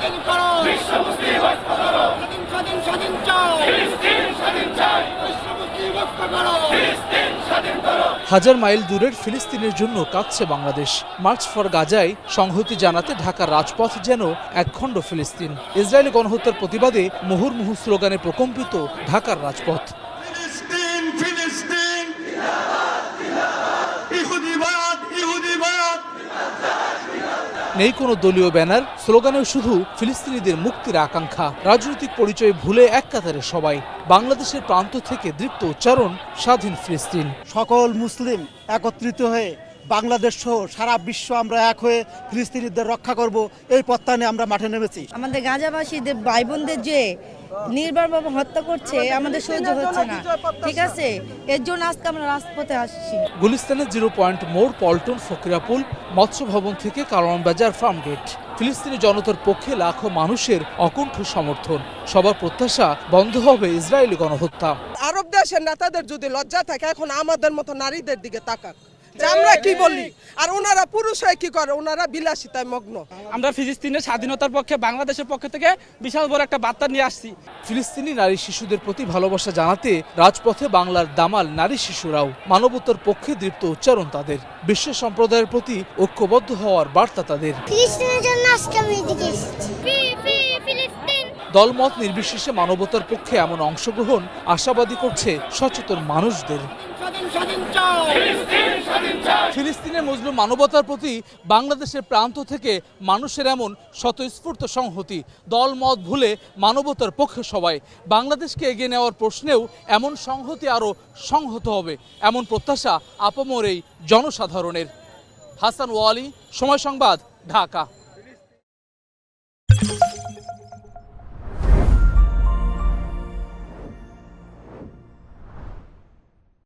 স্বাধীন করো, বিশ্ব মুসলিম ঐক্য করো, স্বাধীন স্বাধীন চাই, ফিলিস্তিন স্বাধীন চাই, বিশ্ব মুসলিম ঐক্য করো, ফিলিস্তিন স্বাধীন করো। হাজার মাইল দূরের ফিলিস্তিনের জন্য কাঁদছে বাংলাদেশ। মার্চ ফর গাজায় সংহতি জানাতে ঢাকার রাজপথ যেন একখণ্ড ফিলিস্তিন। ইসরায়েলি গণহত্যার প্রতিবাদে মুহুর্মুহু স্লোগানে প্রকম্পিত ঢাকার রাজপথ। ফিলিস্তিন ফিলিস্তিন ইহুদিবাদ ইহুদিবাদ। নেই কোনো দলীয় ব্যানার, স্লোগানেও শুধু ফিলিস্তিনিদের মুক্তির আকাঙ্ক্ষা। রাজনৈতিক পরিচয় ভুলে এক কাতারে সবাই। বাংলাদেশের প্রান্ত থেকে দৃপ্ত উচ্চারণ স্বাধীন ফিলিস্তিন। সকল মুসলিম একত্রিত হয়ে বাংলাদেশ সহ সারা বিশ্ব আমরা এক হয়ে ফিলিস্তিনিদের রক্ষা করব, এই প্রত্যয় নিয়ে আমরা মাঠে নেমেছি। আমাদের গাজাবাসীদের ভাই বোনদের যে নির্মমভাবে হত্যা করছে আমাদের সহ্য হচ্ছে না, ঠিক আছে? এর জন্য আজকে আমরা রাজপথে আসছি। গুলিস্তানের 0 পয়েন্ট মোড়, পল্টন, ফকিরাপুল, মৎস্য ভবন থেকে কারওয়ানবাজার ফার্মগেট। ফিলিস্তিনি জনতার পক্ষে লাখো মানুষের অকুণ্ঠ সমর্থন। সবার প্রত্যাশা বন্ধ হবে ইসরায়েলি গণহত্যা। আরব দেশের নেতাদের যদি লজ্জা থাকে, এখন আমাদের মতো নারীদের দিকে তাকাক, যে আমরা কি বলি, আর ওনারা পুরুষ হয়ে কি করে, ওনারা বিলাসিতায় মগ্ন। আমরা ফিলিস্তিনের স্বাধীনতার পক্ষে বাংলাদেশের পক্ষ থেকে বিশাল বড় একটা বার্তা নিয়ে আসছি। ফিলিস্তিনি নারী শিশুদের প্রতি ভালোবাসা জানাতে রাজপথে বাংলার দামাল নারী শিশুরাও। মানবতার পক্ষে দৃপ্ত উচ্চারণ তাদের। বিশ্ব সম্প্রদায়ের প্রতি ঐক্যবদ্ধ হওয়ার বার্তা তাদের। ফিলিস্তিনের জন্য আজকে আমি এদিকে এসেছি। দলমত নির্বিশেষে মানবতার পক্ষে এমন অংশগ্রহণ আশাবাদী করছে সচেতন মানুষদের। ফিলিস্তিনের মজলুম মানবতার প্রতি বাংলাদেশের প্রান্ত থেকে মানুষের এমন স্বতঃস্ফূর্ত সংহতি। দলমত ভুলে মানবতার পক্ষে সবাই। বাংলাদেশকে এগিয়ে নেওয়ার প্রশ্নেও এমন সংহতি আরও সংহত হবে, এমন প্রত্যাশা আপামর এই জনসাধারণের। হাসান ওয়ালি, সময় সংবাদ, ঢাকা।